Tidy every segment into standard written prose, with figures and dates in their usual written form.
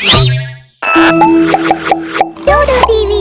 डोडो TV.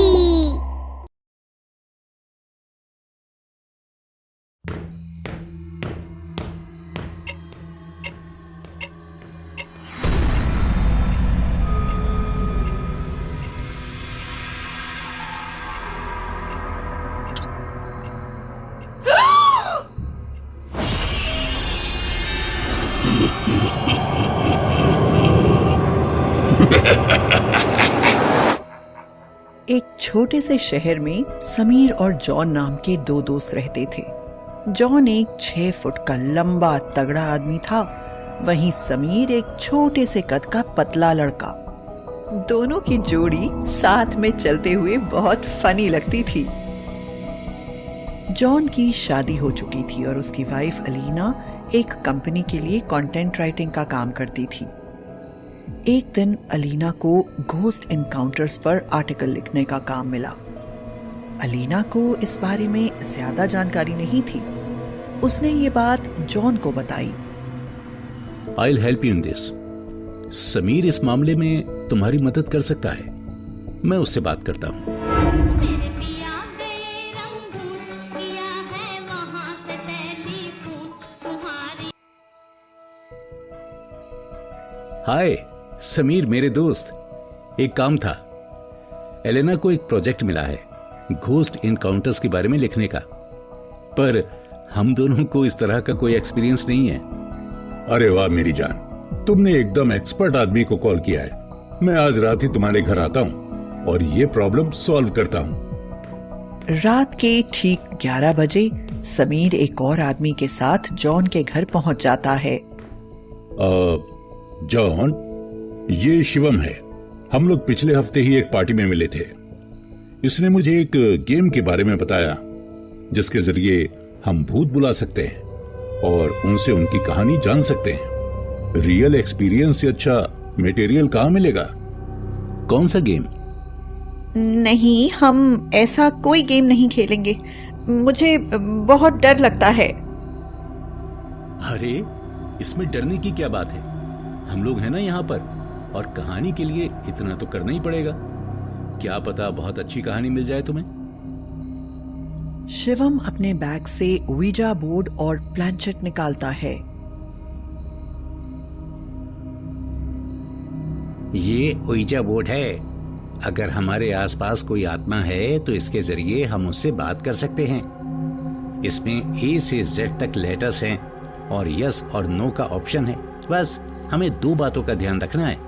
एक छोटे से शहर में समीर और जॉन नाम के दो दोस्त रहते थे। जॉन एक 6 फुट का लंबा तगड़ा आदमी था, वहीं समीर एक छोटे से कद का पतला लड़का। दोनों की जोड़ी साथ में चलते हुए बहुत फनी लगती थी। जॉन की शादी हो चुकी थी और उसकी वाइफ अलीना एक कंपनी के लिए कंटेंट राइटिंग का काम करती थी। एक दिन अलीना को घोस्ट एनकाउंटर्स पर आर्टिकल लिखने का काम मिला। अलीना को इस बारे में ज्यादा जानकारी नहीं थी। उसने ये बात जॉन को बताई। I'll help you in this. Sameer इस मामले में तुम्हारी मदद कर सकता है। मैं उससे बात करता हूँ। हाय समीर, मेरे दोस्त। एक काम था, एलेना को एक प्रोजेक्ट मिला है घोस्ट इनकाउंटर्स के बारे में लिखने का, पर हम दोनों को इस तरह का कोई एक्सपीरियंस नहीं है। अरे वाह मेरी जान, तुमने एकदम एक्सपर्ट आदमी को कॉल किया है। मैं आज रात ही तुम्हारे घर आता हूँ और ये प्रॉब्लम सॉल्व करता हूँ। रात के ठीक 11 बजे समीर एक और आदमी के साथ जॉन के घर पहुंच जाता है। जॉन, ये शिवम है। हम लोग पिछले हफ्ते ही एक पार्टी में मिले थे। इसने मुझे एक गेम के बारे में बताया जिसके जरिए हम भूत बुला सकते हैं और उनसे उनकी कहानी जान सकते हैं। रियल एक्सपीरियंस से अच्छा मटेरियल कहाँ मिलेगा? कौन सा गेम? नहीं, हम ऐसा कोई गेम नहीं खेलेंगे। मुझे बहुत डर लगता है। अरे इसमें डरने की क्या बात है? हम लोग हैं ना यहाँ पर, और कहानी के लिए इतना तो करना ही पड़ेगा। क्या पता बहुत अच्छी कहानी मिल जाए तुम्हें। शिवम अपने बैग से ouija बोर्ड और प्लानचेट निकालता है। ये ouija बोर्ड है। अगर हमारे आसपास कोई आत्मा है तो इसके जरिए हम उससे बात कर सकते हैं। इसमें A से Z तक लेटर्स हैं और यस और नो का ऑप्शन है। बस हमें 2 बातों का ध्यान रखना है।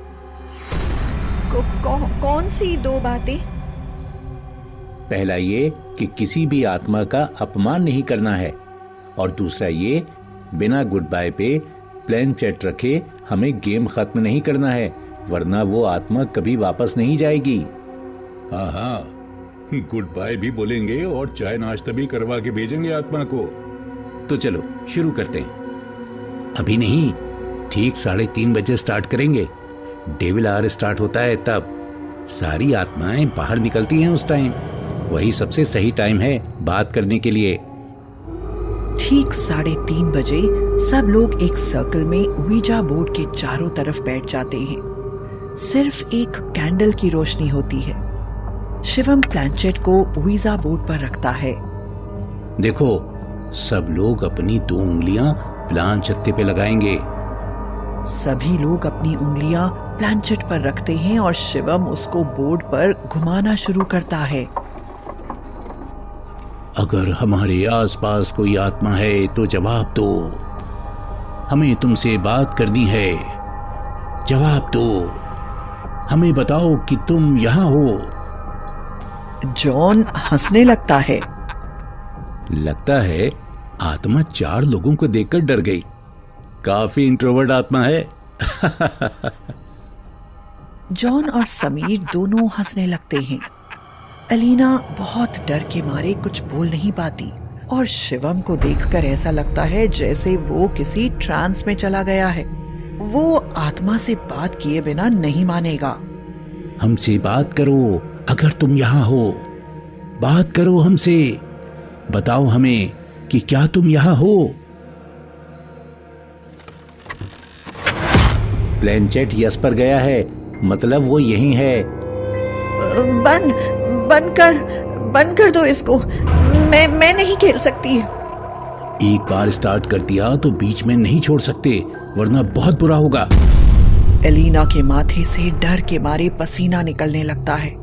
कौन सी 2 बातें? पहला ये कि किसी भी आत्मा का अपमान नहीं करना है, और दूसरा ये बिना गुड बाय पे प्लान चेट रखे हमें गेम खत्म नहीं करना है, वरना वो आत्मा कभी वापस नहीं जाएगी। हाँ, गुड बाय भी बोलेंगे और चाय नाश्ता भी करवा के भेजेंगे आत्मा को। तो चलो शुरू करते हैं। अभी नहीं, ठीक 3:30 बजे स्टार्ट करेंगे। डेविल आवर स्टार्ट होता है तब। सारी आत्माएं बाहर निकलती हैं उस टाइम। वही सबसे सही टाइम है बात करने के लिए। ठीक 3:30 बजे सब लोग एक सर्कल में ouija बोर्ड के चारों तरफ बैठ जाते हैं। सिर्फ एक कैंडल की रोशनी होती है। शिवम प्लानचेट को ouija बोर्ड पर रखता है। देखो, सब लोग अपनी 2 उंगलियां प्लान चत्ते पे लगाएंगे। सभी लोग अपनी उंगलियां प्लानचेट पर रखते हैं और शिवम उसको बोर्ड पर घुमाना शुरू करता है। अगर हमारे आसपास कोई आत्मा है तो जवाब दो। हमें तुमसे बात करनी है। जवाब दो। हमें बताओ कि तुम यहाँ हो। जॉन हंसने लगता है। लगता है आत्मा 4 लोगों को देखकर डर गई। काफी इंट्रोवर्ट आत्मा है। जॉन और समीर दोनों हंसने लगते हैं। अलीना बहुत डर के मारे कुछ बोल नहीं पाती और शिवम को देखकर ऐसा लगता है जैसे वो किसी ट्रांस में चला गया है। वो आत्मा से बात किए बिना नहीं मानेगा। हमसे बात करो अगर तुम यहाँ हो। बात करो हमसे। बताओ हमें कि क्या तुम यहाँ हो। प्लेनचेट यस पर गया है। मतलब वो यही है। बंद कर दो इसको। मैं नहीं खेल सकती। एक बार स्टार्ट कर दिया तो बीच में नहीं छोड़ सकते, वरना बहुत बुरा होगा। एलिना के माथे से डर के मारे पसीना निकलने लगता है।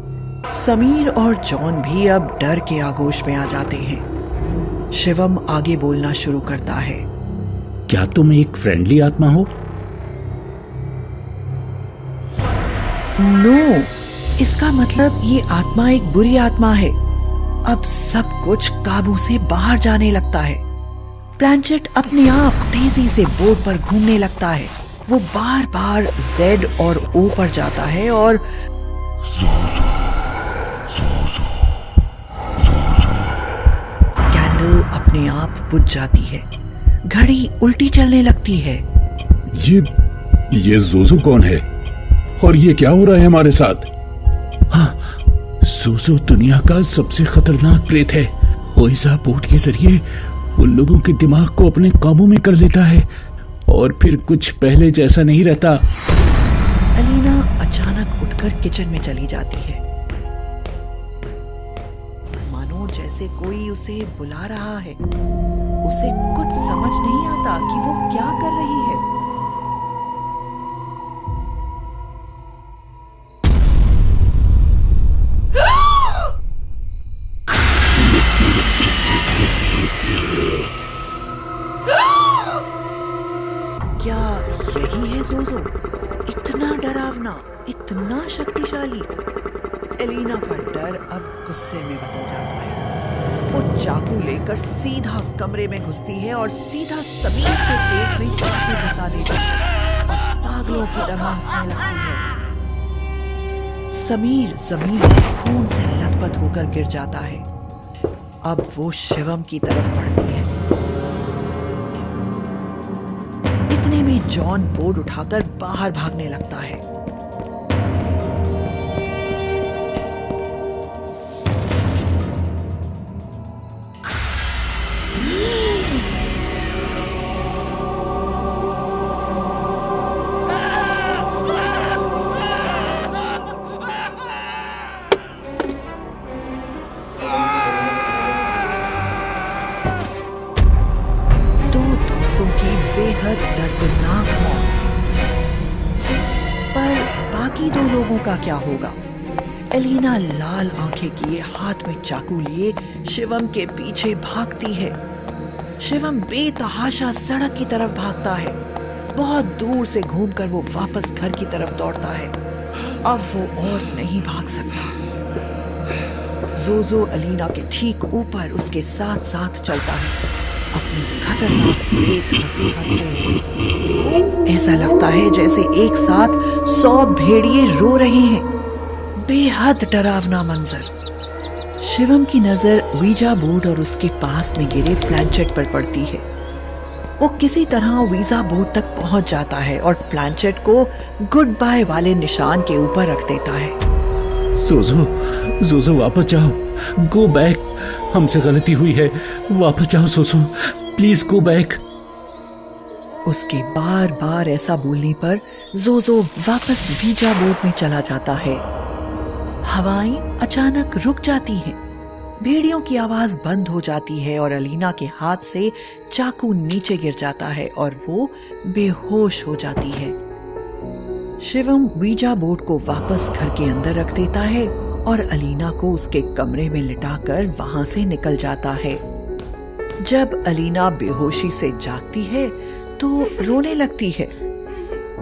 समीर और जॉन भी अब डर के आगोश में आ जाते हैं। शिवम आगे बोलना शुरू करता है। क्या तुम एक फ्रेंडली आत्मा हो? नो, इसका मतलब ये आत्मा एक बुरी आत्मा है। अब सब कुछ काबू से बाहर जाने लगता है। प्लैंचेट अपने आप तेजी से बोर्ड पर घूमने लगता है। वो बार बार Z और O पर जाता है और कैंडल अपने आप बुझ जाती है। घड़ी उल्टी चलने लगती है। ये जोजो कौन है और ये क्या हो रहा है हमारे साथ? हाँ, जोजो दुनिया का सबसे खतरनाक प्रेत है। ओइजा बोर्ड के जरिए उन लोगों के दिमाग को अपने काबू में कर लेता है और फिर कुछ पहले जैसा नहीं रहता। अलीना अचानक उठकर किचन में चली जाती है, मानो जैसे कोई उसे बुला रहा है। उसे कुछ समझ नहीं आता कि वो क्या कर रही है। क्या यही है जोजो? इतना डरावना, इतना शक्तिशाली। एलिना का डर अब गुस्से में बदल जाता है। वो चाकू लेकर सीधा कमरे में घुसती है और सीधा समीर के पेट में चाकू घुसा देती है और पागलों की तरह हंसने लगती है। समीर जमीन पर खून से लथपथ होकर गिर जाता है। अब वो शिवम की तरफ बढ़ती है। इतने में जॉन बोर्ड उठाकर बाहर भागने लगता है। की बेहद दर्दनाक मौत। पर बाकी दो लोगों का क्या होगा? एलिना लाल आंखें किए हाथ में चाकू लिए शिवम के पीछे भागती है। शिवम बेतहाशा सड़क की तरफ भागता है। बहुत दूर से घूमकर वो वापस घर की तरफ दौड़ता है। अब वो और नहीं भाग सकता। जोजो एलिना के ठीक ऊपर उसके साथ साथ चलता है, अपनी खतरनाक प्रेत हंसी हंसते। ऐसा लगता है जैसे एक साथ 100 भेड़िए रो रहे हैं। बेहद डरावना मंजर। शिवम की नजर वीजा बोर्ड और उसके पास में गिरे प्लैंचेट पर पड़ती है। वो किसी तरह वीजा बोर्ड तक पहुंच जाता है और प्लैंचेट को गुड बाय वाले निशान के ऊपर रख देता है। जोजो वापस जाओ, गो बैक। हमसे गलती हुई है, वापस जाओ जोजो, प्लीज गो बैक। उसके बार बार ऐसा बोलने पर जोजो वापस वीजा बोर्ड में चला जाता है। हवाएं अचानक रुक जाती हैं। भेड़ियों की आवाज बंद हो जाती है और एलिना के हाथ से चाकू नीचे गिर जाता है और वो बेहोश हो जाती है। शिवम वीजा बोर्ड को वापस घर के अंदर रख देता है और एलिना को उसके कमरे में लिटाकर वहां से निकल जाता है। जब एलिना बेहोशी से जागती है तो रोने लगती है।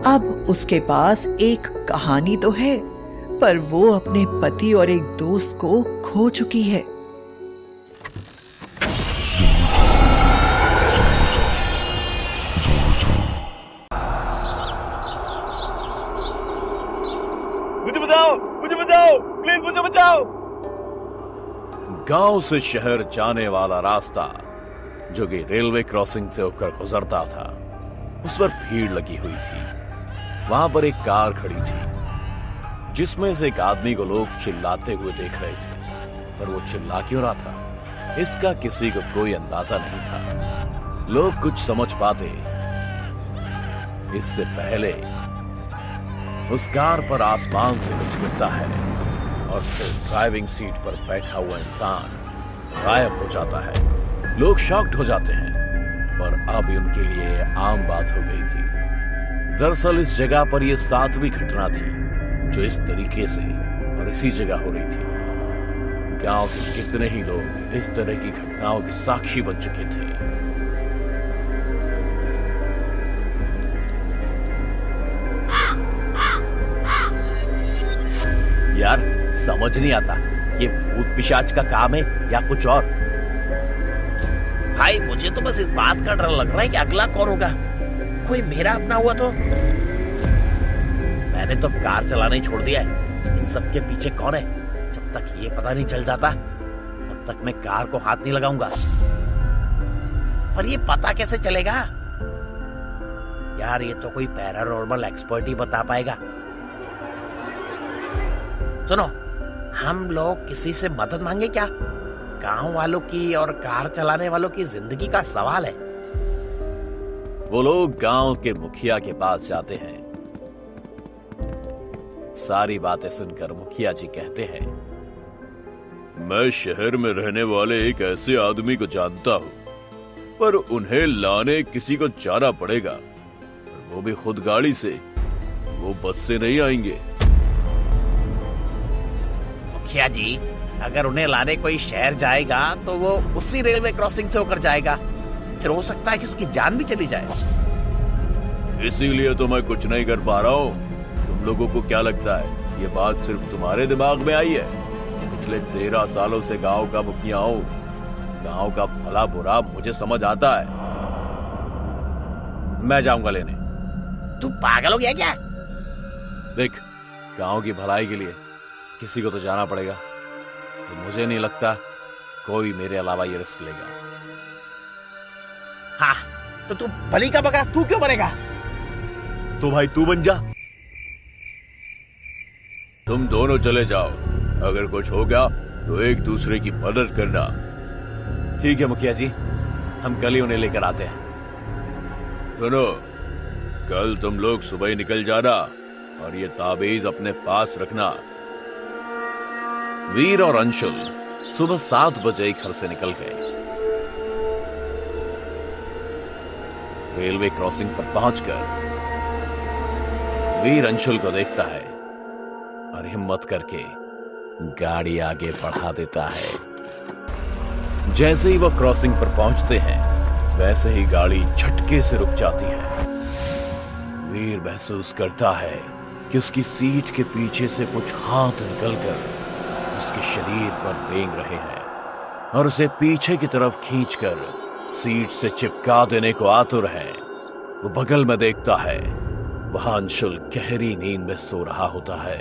अब उसके पास एक कहानी तो है, पर वो अपने पति और एक दोस्त को खो चुकी है। मुझे बचाओ, प्लीज मुझे बचाओ। गांव से शहर जाने वाला रास्ता जो कि रेलवे क्रॉसिंग से होकर गुजरता था, उस पर भीड़ लगी हुई थी। वहां पर एक कार खड़ी थी जिसमें से एक आदमी को लोग चिल्लाते हुए देख रहे थे, पर वो चिल्ला क्यों रहा था इसका किसी को कोई अंदाजा नहीं था। लोग कुछ समझ पाते इससे पहले उस कार पर आसमान से कुछ गिरता है और फिर ड्राइविंग सीट पर बैठा हुआ इंसान गायब हो जाता है। लोग शॉक्ड हो जाते हैं, पर अब उनके लिए आम बात हो गई थी। दरअसल इस जगह पर यह 7वीं घटना थी जो इस तरीके से और इसी जगह हो रही थी। गांव के कितने ही लोग इस तरह की घटनाओं के साक्षी बन चुके थे। यार समझ नहीं आता ये भूत पिशाच का काम है या कुछ और। भाई मुझे तो बस इस बात का डर लग रहा है कि अगला कौन होगा। कोई मेरा अपना हुआ तो। मैंने तो कार चलाना ही छोड़ दिया है। इन सब के पीछे कौन है, जब तक ये पता नहीं चल जाता तब तक मैं कार को हाथ नहीं लगाऊंगा। पर ये पता कैसे चलेगा यार, ये तो कोई पैरानॉर्मल एक्सपर्ट ही बता पाएगा। सुनो, हम लोग किसी से मदद मांगे क्या? गांव वालों की और कार चलाने वालों की जिंदगी का सवाल है। वो लोग गांव के मुखिया के पास जाते हैं। सारी बातें सुनकर मुखिया जी कहते हैं, मैं शहर में रहने वाले एक ऐसे आदमी को जानता हूँ, पर उन्हें लाने किसी को जाना पड़ेगा, वो भी खुद गाड़ी से। वो बस से नहीं आएंगे। मुखिया जी, अगर उन्हें लाने कोई शहर जाएगा तो वो उसी रेलवे क्रॉसिंग से होकर जाएगा, फिर हो सकता है कि उसकी जान भी चली जाए। इसीलिए तो मैं कुछ नहीं कर पा रहा हूँ। तुम लोगों को क्या लगता है ये बात सिर्फ तुम्हारे दिमाग में आई है? पिछले 13 सालों से गांव का मुखिया हूँ। गांव का भला बुरा मुझे समझ आता है। मैं जाऊंगा लेने। तू पागल हो गया क्या? देख, गांव की भलाई के लिए किसी को तो जाना पड़ेगा, तो मुझे नहीं लगता कोई मेरे अलावा ये रिस्क लेगा। हाँ, तो तू बलि का बकरा तू क्यों बनेगा? तो भाई तू बन जा। तुम दोनों चले जाओ, अगर कुछ हो गया तो एक दूसरे की मदद करना। ठीक है मुखिया जी, हम कल ही उन्हें लेकर आते हैं। सुनो, कल तुम लोग सुबह ही निकल जाना और ये ताबीज अपने पास रखना। वीर और अंशुल सुबह 7 बजे घर से निकल गए। रेलवे क्रॉसिंग पर पहुंचकर वीर अंशुल को देखता है और हिम्मत करके गाड़ी आगे बढ़ा देता है। जैसे ही वो क्रॉसिंग पर पहुंचते हैं, वैसे ही गाड़ी झटके से रुक जाती है। वीर महसूस करता है कि उसकी सीट के पीछे से कुछ हाथ निकलकर उसके शरीर पर रेंग रहे हैं और उसे पीछे की तरफ खींचकर सीट से चिपका देने को आतुर है। वो बगल में देखता है, वहां अंशुल गहरी नींद में सो रहा होता है।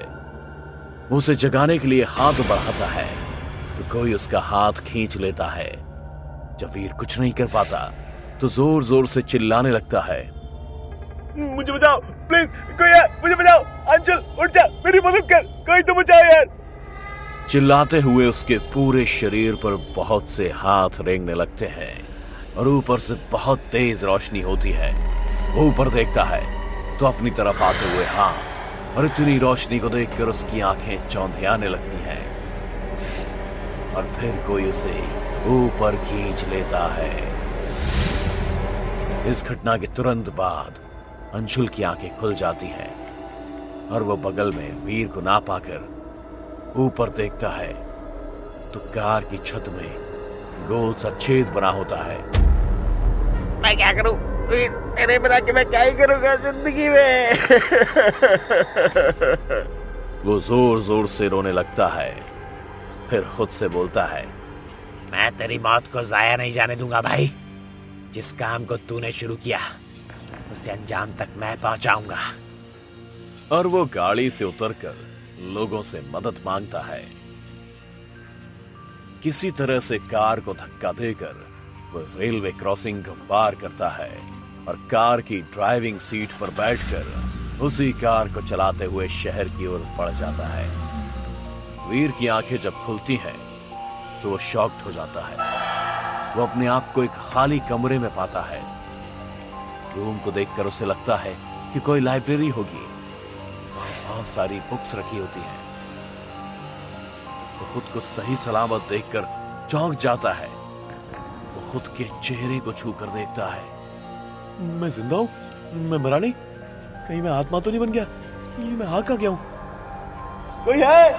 वो उसे जगाने के लिए हाथ बढ़ाता है तो कोई उसका हाथ खींच लेता है। जब वीर कुछ नहीं कर पाता तो जोर जोर से चिल्लाने लगता है, मुझे बचाओ प्लीज, कोई है, मुझे बचाओ। अंशुल उठ जा, मेरी मदद कर, कोई तो बचाओ यार। चिल्लाते हुए उसके पूरे शरीर पर बहुत से हाथ रेंगने लगते हैं और ऊपर से बहुत तेज रोशनी होती है। वो ऊपर देखता है तो अपनी तरफ आते हुए हाथ, और इतनी रोशनी को देखकर उसकी आंखें चौंधियाने लगती हैं और फिर कोई उसे ऊपर खींच लेता है। इस घटना के तुरंत बाद अंशुल की आंखें खुल जाती हैं और वो बगल में वीर को ना पाकर ऊपर देखता है तो कार की छत में गोल सा छेद बना होता है। मैं क्या करूं? तेरे बिना कि मैं क्या ही करूंगा जिंदगी में। वो जोर जोर से रोने लगता है, फिर खुद से बोलता है, मैं तेरी मौत को जाया नहीं जाने दूंगा भाई। जिस काम को तूने शुरू किया उसे अंजाम तक मैं पहुंचाऊंगा। और वो गाड़ी से उतरकर लोगों से मदद मांगता है। किसी तरह से कार को धक्का देकर वो रेलवे क्रॉसिंग को पार करता है और कार की ड्राइविंग सीट पर बैठकर उसी कार को चलाते हुए शहर की ओर बढ़ जाता है। वीर की आंखें जब खुलती हैं तो वो शॉक्ड हो जाता है। वो अपने आप को एक खाली कमरे में पाता है। रूम को देखकर उसे लगता है कि कोई लाइब्रेरी होगी। बहुत सारी बुक्स रखी होती हैं। वो खुद को सही सलामत देखकर चौंक जाता है। वो खुद के चेहरे को छू कर देखता है। मैं जिंदा हूं, मैं मरा नहीं, कहीं मैं आत्मा तो नहीं बन गया, ये मैं आ कहां गया हूं? कोई है?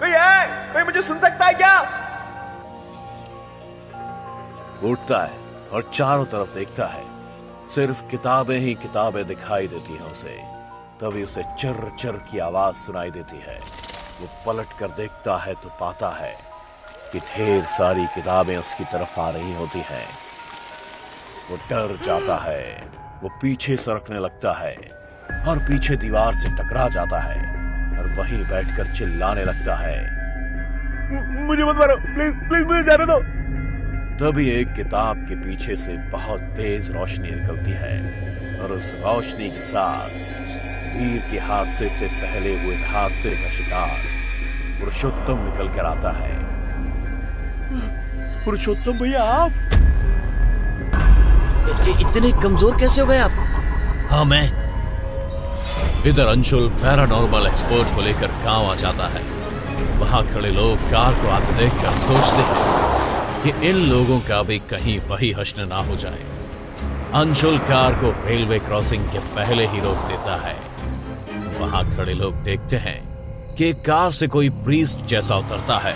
कोई है? कोई मुझे सुन सकता है क्या? उठता है और चारों तरफ देखता है। सिर्फ किताबें ही किताबें दिखाई देती हैं उसे। तभी उसे चर चर की आवाज सुनाई देती है। वो पलट कर देखता है तो पाता है कि ढेर सारी किताबें उसकी तरफ आ रही होती हैं। वो डर जाता है। वो पीछे सरकने लगता है और पीछे दीवार से टकरा जाता है और वहीं बैठकर चिल्लाने लगता है, मुझे मत मारो, प्लीज प्लीज मुझे जाने दो। तभी एक किताब के पीछे से बहुत तेज रोशनी निकलती है और उस रोशनी के साथ वीर के हादसे से पहले हुए हादसे का शिकार पुरुषोत्तम निकल कर आता है। पुरुषोत्तम भैया, आप इतने कमजोर कैसे हो गए आप? हाँ, मैं। इधर अंशुल पैरानॉर्मल एक्सपर्ट को लेकर गांव आ जाता है। वहां खड़े लोग कार को आते देखकर सोचते हैं कि इन लोगों का भी कहीं वही हश्र ना हो जाए। अंशुल कार को रेलवे क्रॉसिंग के पहले ही रोक देता है। वहां खड़े लोग देखते हैं कि कार से कोई प्रीस्ट जैसा उतरता है।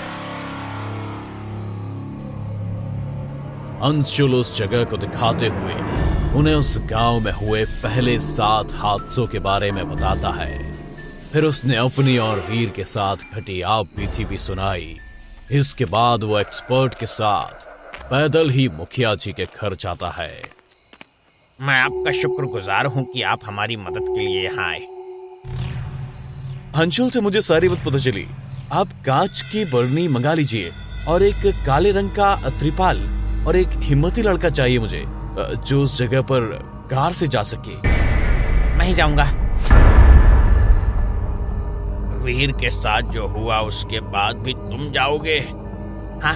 अंशुल उस जगह को दिखाते हुए उन्हें उस गांव में हुए पहले 7 हादसों के बारे में बताता है। फिर उसने अपनी और वीर के साथ घटी आप बीती भी सुनाई। इसके बाद वो एक्सपर्ट के साथ पैदल ही मुखिया जी के घर जाता है। मैं आपका शुक्रगुजार हूं कि आप हमारी मदद के लिए यहाँ आए। अंशुल से मुझे सारी बात पता चली। आप कांच की बरनी मंगा लीजिए और एक काले रंग का त्रिपाल और एक हिम्मती लड़का चाहिए मुझे, जो उस जगह पर कार से जा सके। मैं ही जाऊंगा। वीर के साथ जो हुआ उसके बाद भी तुम जाओगे? हाँ,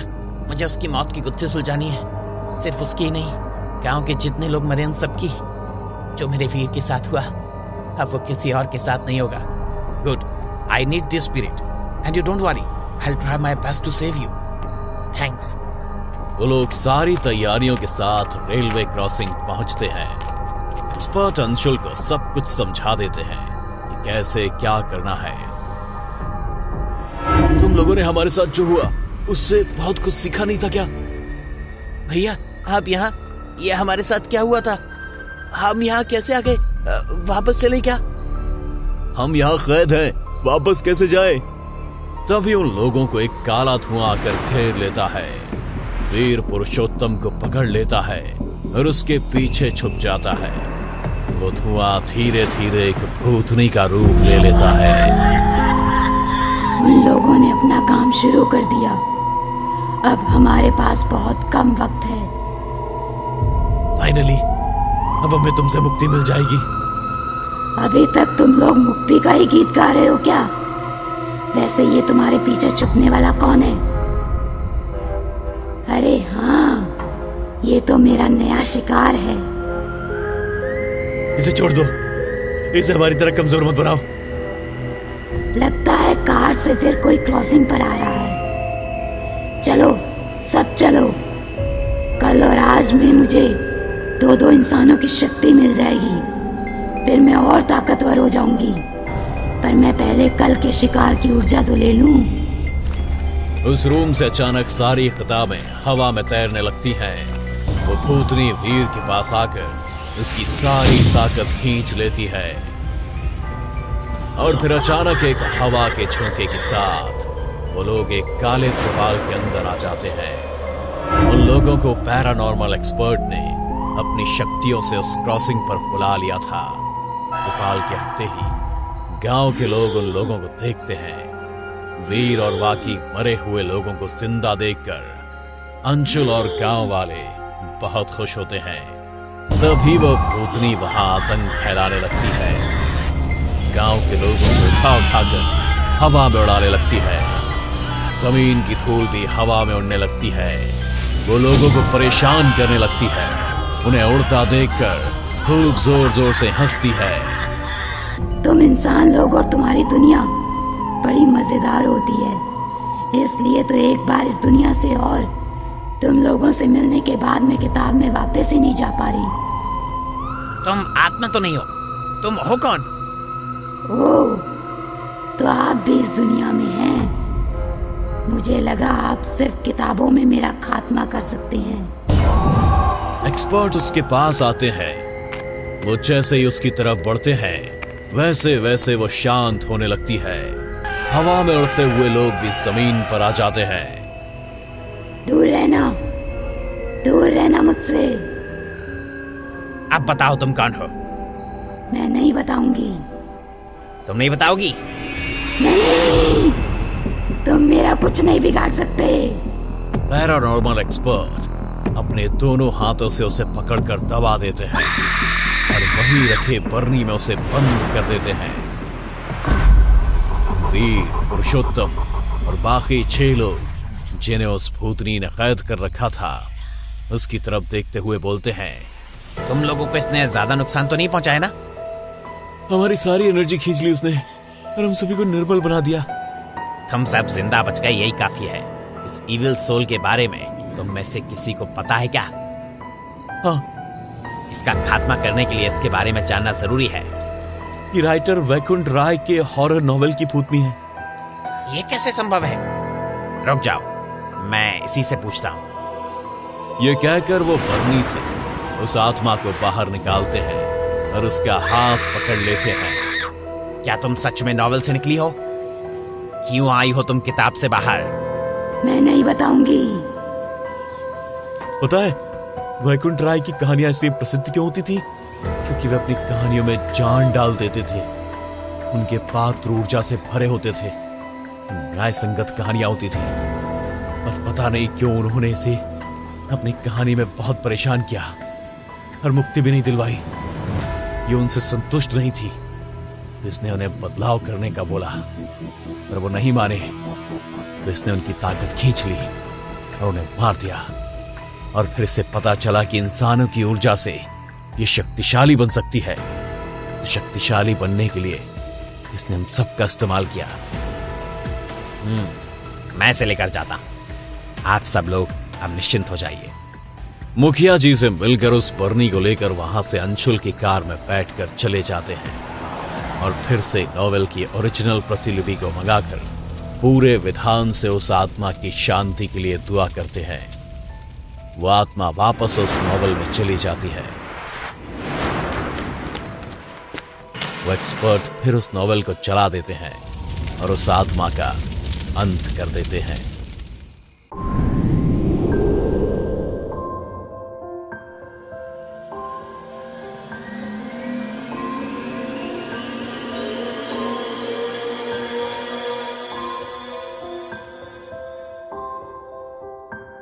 मुझे उसकी मौत की गुत्थी सुलझानी है। सिर्फ उसकी ही नहीं, गांव के जितने लोग मरे उन सबकी। जो मेरे वीर के साथ हुआ अब वो किसी और के साथ नहीं होगा। Good, I need this spirit and you don't worry, I will try my best to save you. Thanks. वो लोग सारी तैयारियों के साथ रेलवे क्रॉसिंग पहुंचते हैं। एक्सपर्ट अंशुल को सब कुछ समझा देते हैं कि कैसे क्या करना है। तुम लोगों ने हमारे साथ जो हुआ उससे बहुत कुछ सीखा नहीं था क्या? भैया, आप यहाँ, ये हमारे साथ क्या हुआ था? हम यहाँ कैसे आ गए? वापस चले क्या? हम यहाँ कैद हैं, वापस कैसे जाए? तभी उन लोगों को एक काला धुआं आकर घेर लेता है। वीर पुरुषोत्तम को पकड़ लेता है और उसके पीछे छुप जाता है। वो धुआं धीरे धीरे एक भूतनी का रूप ले लेता है। उन लोगों ने अपना काम शुरू कर दिया। अब हमारे पास बहुत कम वक्त है। फाइनली अब हमें तुमसे मुक्ति मिल जाएगी। अभी तक तुम लोग मुक्ति का ही गीत गा रहे हो क्या? वैसे ये तुम्हारे पीछे छुपने वाला कौन है? अरे हाँ, ये तो मेरा नया शिकार है। इसे छोड़ दो, इसे हमारी तरह कमजोर मत बनाओ। लगता है कार से फिर कोई क्रॉसिंग पर आ रहा है। चलो, सब चलो। कल और आज में मुझे 2-2 इंसानों की शक्ति मिल जाएगी। फिर मैं और ताकतवर हो जाऊंगी। पर मैं पहले कल के शिकार की ऊर्जा तो ले लूं। उस रूम से अचानक सारी किताबें हवा में तैरने लगती हैं। वो भूतनी वीर के पास आकर उसकी सारी ताकत खींच लेती है और फिर अचानक एक हवा के झोंके के साथ वो लोग एक काले त्रिपाल के अंदर आ जाते हैं। उन लोगों को पैरानॉर्मल एक्सपर्ट ने अपनी शक्तियों से उस क्रॉसिंग पर बुला लिया था। त्रिपाल के हटते ही गांव के लोग उन लोगों को देखते हैं। वीर और बाकी मरे हुए लोगों को जिंदा देखकर अंशुल और गांव वाले बहुत खुश होते हैं। तभी वो भूतनी वहां आतंक फैलाने लगती है। गांव के लोगों को उठा उठाकर हवा में उड़ाने लगती है। जमीन की धूल भी हवा में उड़ने लगती है। वो लोगों को परेशान करने लगती है। उन्हें उड़ता देखकर खूब जोर जोर से हंसती है। तुम इंसान लोग और तुम्हारी दुनिया बड़ी मजेदार होती है, इसलिए तो एक बार इस दुनिया से और तुम लोगों से मिलने के बाद मैं किताब में वापस ही नहीं जा पा रही। तुम आत्मा तो नहीं हो, तुम हो कौन? ओह, तो आप भी इस दुनिया में हैं। मुझे लगा आप सिर्फ किताबों में मेरा खात्मा कर सकते हैं। एक्सपर्ट उसके पास आते हैं। वो जैसे ही उसकी तरफ बढ़ते हैं वैसे वैसे वो शांत होने लगती है। हवा में उड़ते हुए लोग भी जमीन पर आ जाते हैं। दूर रहना मुझसे। अब बताओ तुम कौन हो? मैं नहीं बताऊंगी। तुम नहीं बताओगी? नहीं, तुम मेरा कुछ नहीं बिगाड़ सकते। पैरानॉर्मल एक्सपर्ट अपने दोनों हाथों से उसे पकड़कर दबा देते हैं और वहीं रखे बरनी में उसे बंद कर देते हैं। वीर, पुरुषोत्तम और बाकी 6 लोग जिन्हें उस भूतनी ने कैद कर रखा था उसकी तरफ देखते हुए बोलते हैं, तुम लोगों को इसने ज्यादा नुकसान तो नहीं पहुंचाया ना? हमारी सारी एनर्जी खींच ली उसने और हम सभी को निर्बल बना दिया। तुम सब जिंदा बच गए, यही काफी है। इस इविल सोल के बारे में तुम में से किसी को पता है क्या? हाँ, इसका खात्मा करने के लिए इसके बारे में जानना जरूरी है। ये राइटर वैकुंठ राय के हॉरर नॉवेल की भूतनी है। ये कैसे संभव है? रुक जाओ, मैं इसी से पूछता हूँ। ये कहकर वो बरनी से उस आत्मा को बाहर निकालते हैं और उसका हाथ पकड़ लेते हैं। क्या तुम सच में नॉवेल से निकली हो? क्यों आई हो तुम किताब से बाहर? मैं नहीं बताऊंगी। पता है वैकुंठ राय की कहानियां इसलिए प्रसिद्ध क्यों होती थी? क्योंकि वे अपनी कहानियों में जान डाल देते थे। उनके पात्र ऊर्जा से भरे होते थे। न्याय संगत कहानियां होती थी, पर पता नहीं क्यों उन्होंने इसे अपनी कहानी में बहुत परेशान किया और मुक्ति भी नहीं दिलवाई। ये उनसे संतुष्ट नहीं थी, इसने उन्हें बदलाव करने का बोला, पर वो नहीं माने तो इसने उनकी ताकत खींच ली और उन्हें मार दिया। और फिर इससे पता चला कि इंसानों की ऊर्जा से ये शक्तिशाली बन सकती है। तो शक्तिशाली बनने के लिए इसने हम सबका इस्तेमाल किया। मैं इसे लेकर जाता हूं। आप सब लोग अब निश्चिंत हो जाइए। मुखिया जी से मिलकर उस बरनी को लेकर वहां से अंशुल की कार में बैठकर चले जाते हैं और फिर से नॉवेल की ओरिजिनल प्रतिलिपि को मंगाकर पूरे विधान से उस आत्मा की शांति के लिए दुआ करते हैं। वो आत्मा वापस उस नॉवेल में चली जाती है। वो एक्सपर्ट फिर उस नॉवेल को चला देते हैं और उस आत्मा का अंत कर देते हैं।